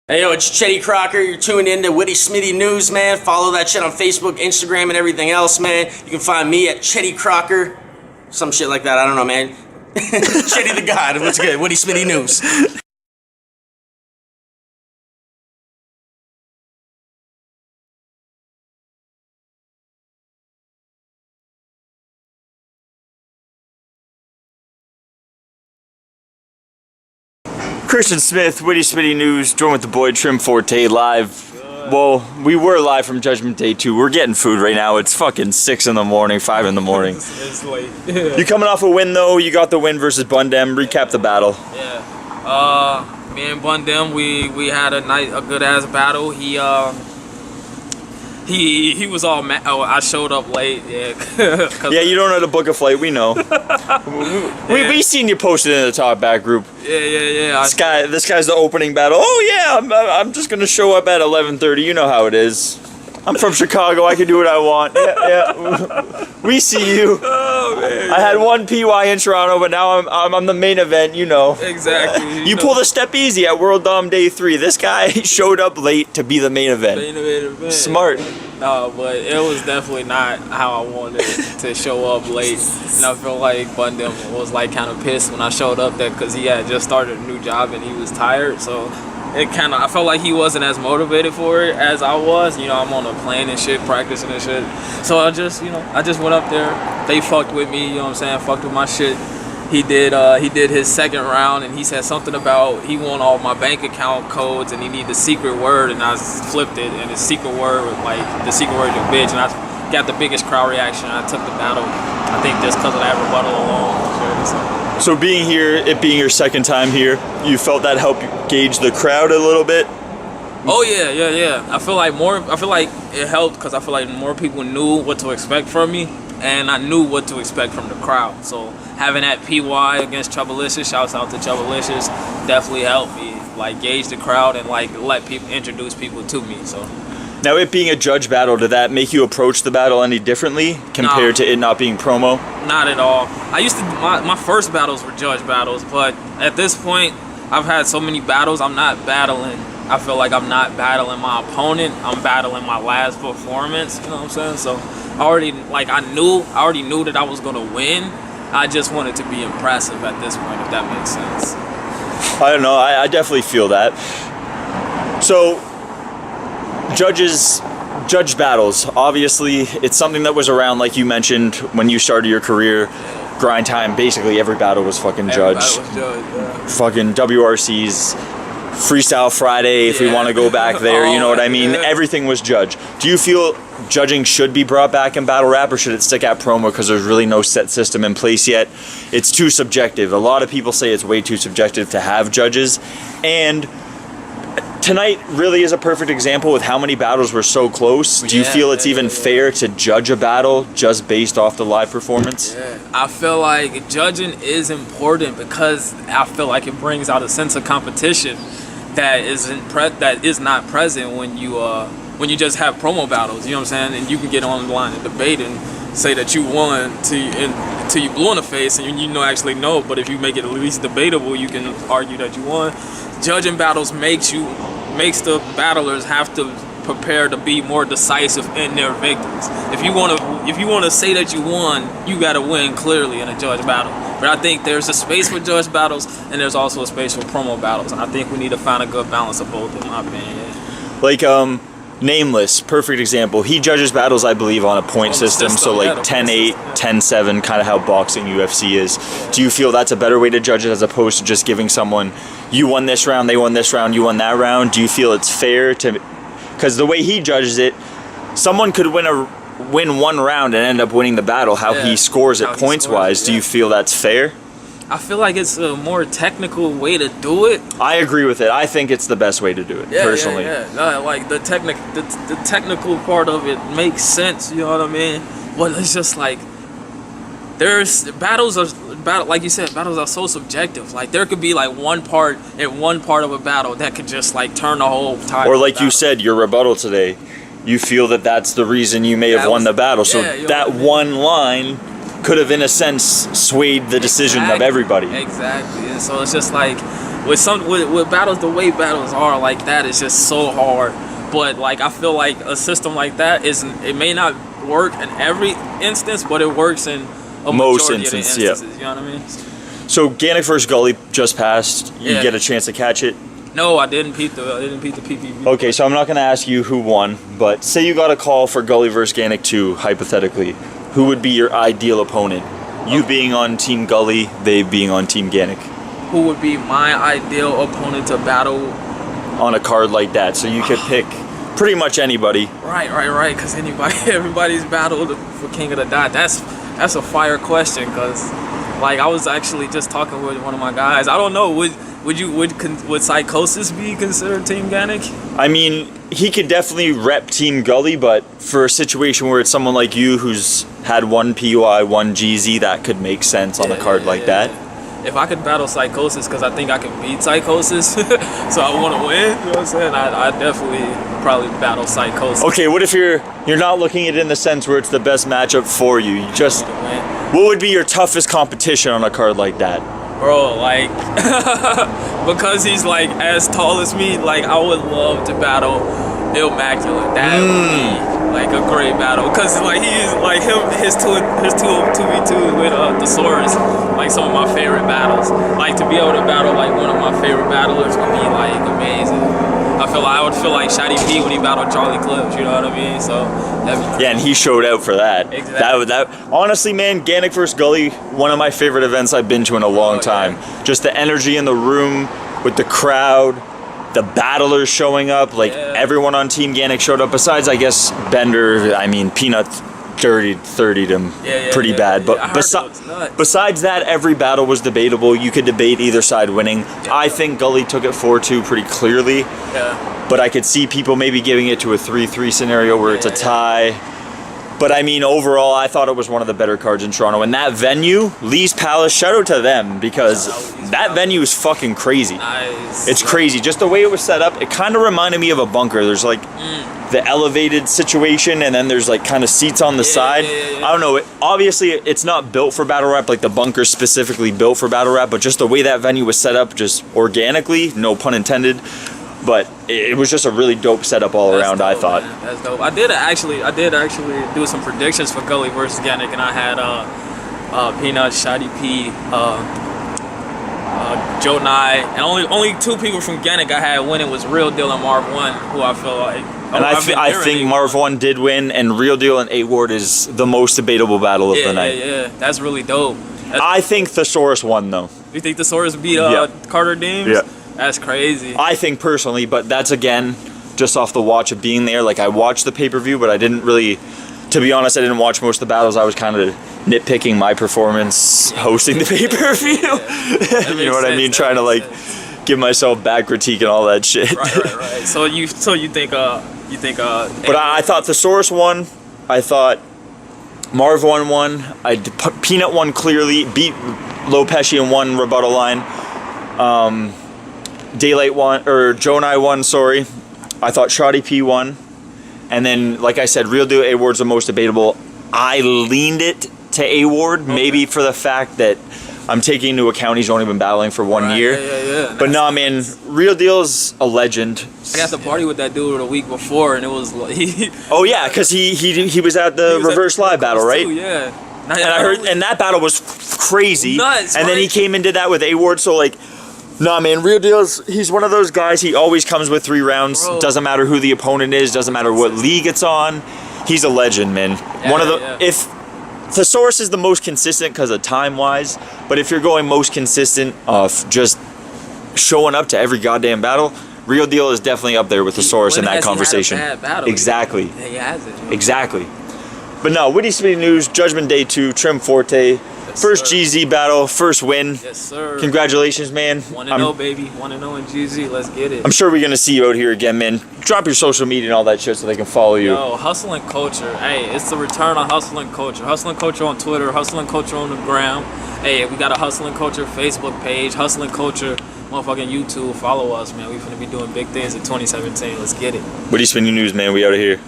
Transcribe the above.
Hey yo, it's Chetty Crocker. You're tuned in to Witty Smitty News, man. Follow that shit on Facebook, Instagram, and everything else, man. You can find me at Chetty Crocker. Some shit like that. I don't know, man. Chetty the God. What's good? Witty Smitty News. Christian Smith, Witty Smitty News, joined with the boy Trim Forte live. Well, we were live from Judgment Day 2. We're getting food right now. It's fucking 6 in the morning, 5 in the morning. It's late. You coming off a win though? You got the win versus Bun Dem. Recap the battle. Yeah. Me and Bun Dem, we had a good ass battle. He was all mad. Oh, I showed up late. Yeah. Yeah, you don't know how to book a flight. We know. we seen you posted in the talk back group. Yeah. This guy's the opening battle. Oh yeah, I'm just gonna show up at 11:30. You know how it is. I'm from Chicago. I can do what I want. Yeah. We see you. Oh man. I had one PY in Toronto, but now I'm the main event. You know. Exactly. You pulled a step easy at World Dom Day 3. This guy showed up late to be the main event. Smart. No, but it was definitely not how I wanted to show up late. And I feel like Bun Dem was like kind of pissed when I showed up there because he had just started a new job and he was tired. So I felt like he wasn't as motivated for it as I was. You know, I'm on a plane and shit, practicing and shit. So I just went up there. They fucked with me, you know what I'm saying? Fucked with my shit. He did his second round and he said something about he want all my bank account codes and he need the secret word, and I flipped it and the secret word was like the secret word is your bitch, and I got the biggest crowd reaction. I took the battle, I think just because of that rebuttal alone. So being here, it being your second time here, you felt that helped gauge the crowd a little bit? Oh yeah. I feel like it helped because I feel like more people knew what to expect from me, and I knew what to expect from the crowd. So having that PY against Troublelicious, shouts out to Troublelicious, definitely helped me like gauge the crowd and like let people introduce people to me. So now, it being a judge battle, did that make you approach the battle any differently compared to it not being promo? Not at all. I used to my first battles were judge battles, but at this point I've had so many battles. I feel like I'm not battling my opponent. I'm battling my last performance. You know what I'm saying? So I already knew that I was gonna win. I just wanted to be impressive at this point, if that makes sense. I don't know. I definitely feel that. So, judge battles. Obviously, it's something that was around, like you mentioned, when you started your career. Grind time. Basically, every battle was fucking judged. Fucking WRCs. Freestyle Friday, if we want to go back there, you know what I mean? Yeah. Everything was judged. Do you feel judging should be brought back in battle rap, or should it stick at promo because there's really no set system in place yet? It's too subjective. A lot of people say it's way too subjective to have judges, and tonight really is a perfect example with how many battles were so close. Do you feel it's even fair to judge a battle just based off the live performance? Yeah. I feel like judging is important because I feel like it brings out a sense of competition that is not present when you just have promo battles. You know what I'm saying? And you can get on the line and debate and say that you won till you blew in the face, and you actually know. But if you make it at least debatable, you can argue that you won. Judging battles makes the battlers have to prepare to be more decisive in their victories. If you want to say that you won, you got to win clearly in a judge battle. But I think there's a space for judge battles and there's also a space for promo battles, and I think we need to find a good balance of both, in my opinion. Like Nameless, perfect example. He judges battles, I believe, on a point system, so like 10-8, 10-7, kind of how boxing UFC is. Do you feel that's a better way to judge it as opposed to just giving someone, you won this round, they won this round, you won that round? Do you feel it's fair to, because the way he judges it, someone could win one round and end up winning the battle, how he scores it points-wise. Do you feel that's fair? I feel like it's a more technical way to do it. I agree with it. I think it's the best way to do it, personally. No, like the technical part of it makes sense, you know what I mean? But it's just like like you said, battles are so subjective. Like there could be like one part of a battle that could just like turn the whole tide. Or like you said, your rebuttal today, you feel that that's the reason you may have won the battle. So that one line could have, in a sense, swayed the decision of everybody. Exactly. And so it's just like with battles, the way battles are like that, it's just so hard. But like I feel like a system like that it may not work in every instance, but it works in most majority of the instances. instances. Yeah. You know what I mean? So Gannick versus Gully just passed. You Yeah. get a chance to catch it. No, I didn't beat the PPV. Okay, so I'm not going to ask you who won, but say you got a call for Gully versus Gannick 2, hypothetically. Who would be your ideal opponent? You being on Team Gully, they being on Team Gannick. Who would be my ideal opponent to battle? On a card like that, so you could pick pretty much anybody. Right. Because everybody's battled for King of the Dot. That's a fire question. Because like I was actually just talking with one of my guys. I don't know. Would Psychosis be considered Team Gannick? I mean, he could definitely rep Team Gully, but for a situation where it's someone like you who's had one PUI, one GZ, that could make sense on a card like that. If I could battle Psychosis, because I think I can beat Psychosis, so I want to win, you know what I'm saying? I definitely probably battle Psychosis. Okay, what if you're not looking at it in the sense where it's the best matchup for you? You just, what would be your toughest competition on a card like that? Bro, like, because he's like as tall as me, like I would love to battle Immaculate. That would be like a great battle, because like he's like his 2v2 with Thesaurus, like some of my favorite battles. Like to be able to battle like one of my favorite battlers would be like amazing. I would feel like Shotty P when he battled Charlie Clips, you know what I mean? So that'd be yeah, and he showed out for that. Exactly. That honestly, man, Gannick vs. Gully, one of my favorite events I've been to in a long time. Yeah. Just the energy in the room with the crowd, the battlers showing up, like everyone on Team Gannick showed up. Besides, I guess Bender. I mean, Peanut 30'd him pretty bad. But besides that, every battle was debatable. You could debate either side winning. I think Gully took it 4-2 pretty clearly. Yeah. But I could see people maybe giving it to a 3-3 scenario where it's a tie. But I mean, overall, I thought it was one of the better cards in Toronto. And that venue, Lee's Palace, shout out to them, because that venue is fucking crazy. Nice. It's crazy. Just the way it was set up, it kind of reminded me of a bunker. There's like the elevated situation, and then there's like kind of seats on the side. I don't know. Obviously, it's not built for battle rap, like the bunker's specifically built for battle rap, but just the way that venue was set up, just organically, no pun intended. But it was just a really dope setup all around, I thought. Man. That's dope. I did actually do some predictions for Gully versus Gannick, and I had Peanut, Shotty P, Joe Nye, and only two people from Gannick I had winning was Real Deal and Marv 1, who I feel like. And I think Marv 1 did win, and Real Deal and 8 Ward is the most debatable battle of the night. Yeah, that's really dope. I think Thesaurus won, though. You think Thesaurus beat Carter Deems? Yeah. That's crazy. I think personally, but that's again just off the watch of being there. Like I watched the pay-per-view, but I didn't really, to be honest, I didn't watch most of the battles. I was kind of nitpicking my performance hosting the pay-per-view. You know what I mean? Trying to like give myself bad critique and all that shit. Right. So you think But I thought Thesaurus won. I thought Marv won. Peanut won clearly. Beat Lopeshi in one rebuttal line. Daylight won, or Joe and I won, sorry. I thought Shotty P won. And then, like I said, Real Deal A-Ward's the most debatable. I leaned it to A-Ward, maybe for the fact that I'm taking into account he's only been battling for 1 year. Yeah. But nah, man, Real Deal's a legend. I got to party with that dude the week before, and it was like... Oh yeah, because he was at the Reverse Live battle, right? Too, yeah. And I heard, and that battle was crazy. Nuts, and then he came and did that with A-Ward, so like... Nah, man, Real Deal's, he's one of those guys, he always comes with 3 rounds. Bro. Doesn't matter who the opponent is, doesn't matter what league it's on. He's a legend, man. If Thesaurus is the most consistent because of time-wise, but if you're going most consistent of just showing up to every goddamn battle, Real Deal is definitely up there with Thesaurus in that conversation. He had a bad battle? Exactly. Yeah, he has it. Exactly. But no, Witty Smitty News, Judgment Day 2, Trim Forte. First GZ battle, first win. Yes, sir. Congratulations, man. 1-0, baby. 1-0 in GZ. Let's get it. I'm sure we're going to see you out here again, man. Drop your social media and all that shit so they can follow you. Yo, Hustle and Culture. Hey, it's the return of Hustle and Culture. Hustle and Culture on Twitter. Hustle and Culture on the gram. Hey, we got a Hustle and Culture Facebook page. Hustle and Culture motherfucking YouTube. Follow us, man. We finna be doing big things in 2017. Let's get it. Witty Smitty News, man. We out of here.